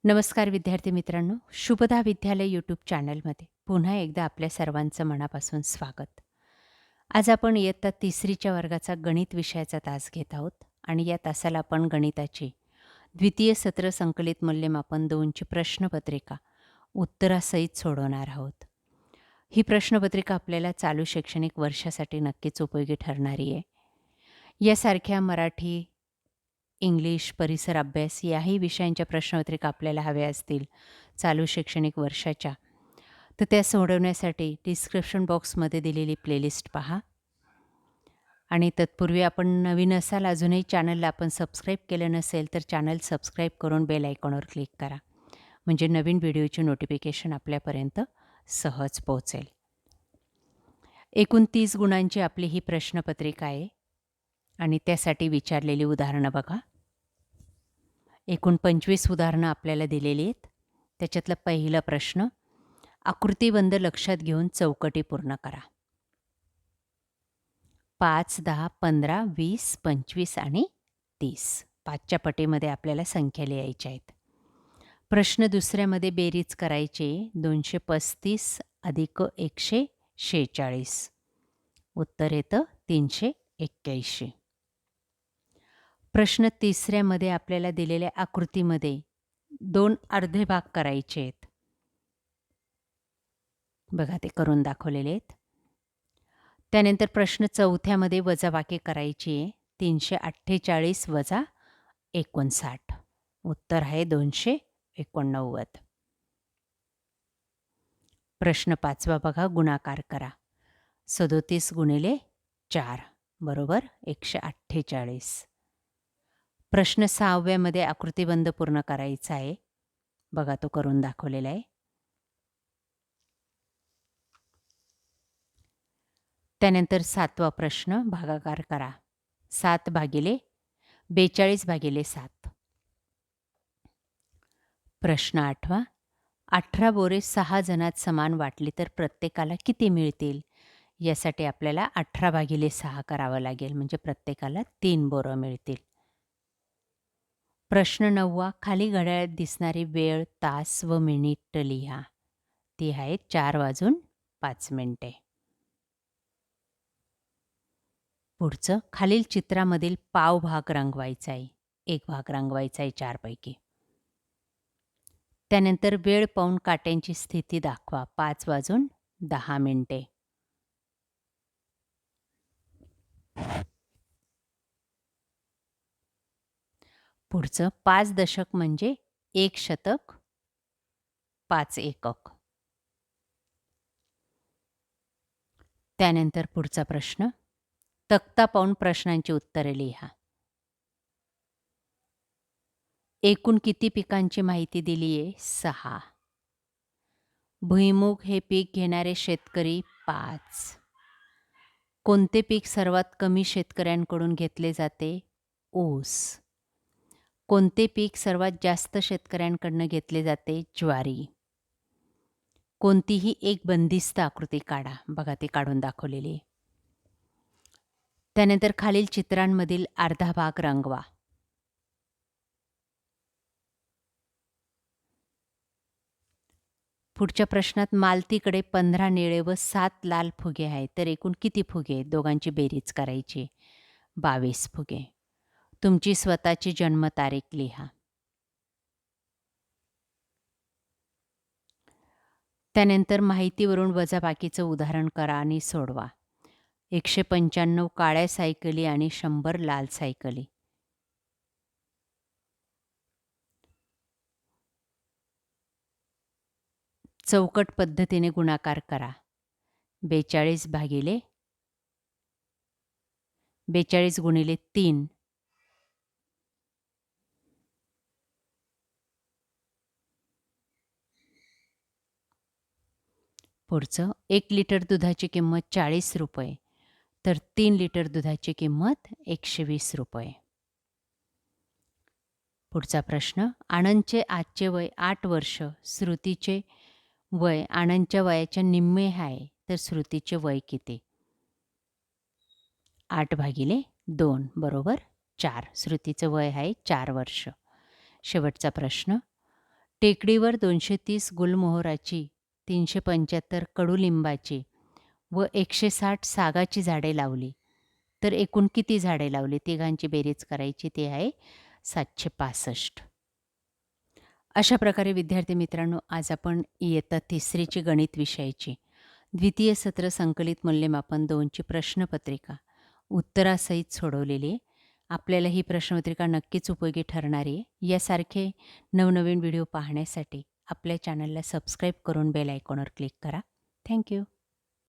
नमस्कार विद्यार्थी मित्रांनो, शुभदा विद्यालय यूट्यूब चॅनलमध्ये पुन्हा एकदा आपल्या सर्वांचं मनापासून स्वागत. आज आपण इयत्ता तिसरीच्या वर्गाचा गणित विषयाचा तास घेत आहोत आणि या तासाला आपण गणिताची द्वितीय सत्र संकलित मूल्यमापन 2ची प्रश्नपत्रिका उत्तरासहित सोडवणार आहोत. ही प्रश्नपत्रिका आपल्याला चालू शैक्षणिक वर्षासाठी नक्कीच उपयोगी ठरणारी आहे. यासारख्या मराठी, इंग्लिश, परिसर अभ्यास याही विषयांच्या प्रश्नपत्रिका आपल्याला हव्या असतील चालू शैक्षणिक वर्षाच्या, तर त्या सोडवण्यासाठी डिस्क्रिप्शन बॉक्समध्ये दिलेली प्लेलिस्ट पहा. आणि तत्पूर्वी आपण नवीन असाल, अजूनही चॅनलला आपण सबस्क्राईब केलं नसेल तर चॅनल सबस्क्राईब करून बेल आयकॉनवर क्लिक करा, म्हणजे नवीन व्हिडिओची नोटिफिकेशन आपल्यापर्यंत सहज पोहोचेल. एकूण 30 गुणांची आपली ही प्रश्नपत्रिका आहे आणि त्यासाठी विचारलेली उदाहरणं बघा. एकूण 25 उदाहरणं आपल्याला दिलेली आहेत. त्याच्यातला पहिला प्रश्न, आकृतिबंध लक्षात घेऊन चौकटी पूर्ण करा. 5, 10, 15, 20, 25 आणि 30. 5च्या पटीमध्ये आपल्याला संख्या लिहायच्या आहेत. प्रश्न दुसऱ्यामध्ये बेरीज करायची. 235 अधिक 146. उत्तर येतं 381. प्रश्न तिसऱ्यामध्ये आपल्याला दिलेल्या आकृतीमध्ये 2 अर्धे भाग करायचे आहेत. बघा, ते करून दाखवलेले आहेत. त्यानंतर प्रश्न चौथ्यामध्ये वजाबाकी करायची आहे. 348 वजा 59. उत्तर आहे 289. प्रश्न 5वा बघा, गुणाकार करा. 37 गुणिले 4 बरोबर 148. प्रश्न 6व्यामध्ये आकृतिबंध पूर्ण करायचा आहे. बघा, तो करून दाखवलेला आहे. त्यानंतर 7वा प्रश्न, भागाकार करा. 7 भागिले 42 भागिले 7. प्रश्न 8वा, 18 बोरे 6 जणात समान वाटली तर प्रत्येकाला किती मिळतील? यासाठी आपल्याला 18 भागिले 6 करावं लागेल, म्हणजे प्रत्येकाला 3 बोरं मिळतील. प्रश्न 9वा, खाली घड्याळात दिसणारी वेळ, तास व मिनिट लिहा. ती आहे 4:05. पुढचं, खालील चित्रामधील पाव भाग रंगवायचा आहे. एक भाग रंगवायचा आहे 4 पैकी. त्यानंतर वेळ पाहून काट्यांची स्थिती दाखवा. 5:10. पुढचं, 5 दशक म्हणजे 1 शतक 5 एकक. त्यानंतर पुढचा प्रश्न, तक्ता पाहून प्रश्नांची उत्तरे लिहा. एकूण किती पिकांची माहिती दिली आहे? 6. भुईमूग हे पीक घेणारे शेतकरी 5. कोणते पीक सर्वात कमी शेतकऱ्यांकडून घेतले जाते? ऊस. कोणते पीक सर्वात जास्त शेतकऱ्यांकडून घेतले जाते? ज्वारी. कोणतीही एक बंदिस्त आकृती काढा. बघा, ती काढून दाखवलेली आहे. त्यानंतर खालील चित्रांमधील अर्धा भाग रंगवा. पुढच्या प्रश्नात, मालतीकडे 15 निळे व 7 लाल फुगे आहेत, तर एकूण किती फुगे? दोघांची बेरीज करायची. 22 फुगे. तुमची स्वतःची जन्मतारीख लिहा. त्यानंतर माहितीवरून वजाबाकीचं उदाहरण करा आणि सोडवा. 195 काळ्या सायकली आणि 100 लाल सायकली. चौकट पद्धतीने गुणाकार करा. 42 भागिले 42 गुणिले 3. पुढचं, 1 लिटर दुधाची किंमत 40 रुपये, तर 3 लिटर दुधाची किंमत 120 रुपये. पुढचा प्रश्न, आनंदचे आजचे वय 8 वर्ष, श्रुतीचे वय आनंदच्या वयाच्या निम्मे आहे, तर श्रुतीचे वय किती? 8 भागिले 2 बरोबर 4. श्रुतीचं वय आहे 4 वर्ष. शेवटचा प्रश्न, टेकडीवर 230 गुलमोहराची, 375 कडुलिंबाची व 160 सागाची झाडे लावली. तर एकूण किती झाडे लावली? तिघांची बेरीज करायची. ती आहे 765. अशा प्रकारे विद्यार्थी मित्रांनो, आज आपण इयत्ता 3रीची गणित विषयाची द्वितीय सत्र संकलित मूल्यमापन 2ची प्रश्नपत्रिका उत्तरासहित सोडवलेली आहे. आपल्याला ही प्रश्नपत्रिका नक्कीच उपयोगी ठरणार आहे. यासारखे नवनवीन व्हिडिओ पाहण्यासाठी आपल्या चॅनलला सबस्क्राईब करून बेल आयकॉनवर क्लिक करा. Thank you.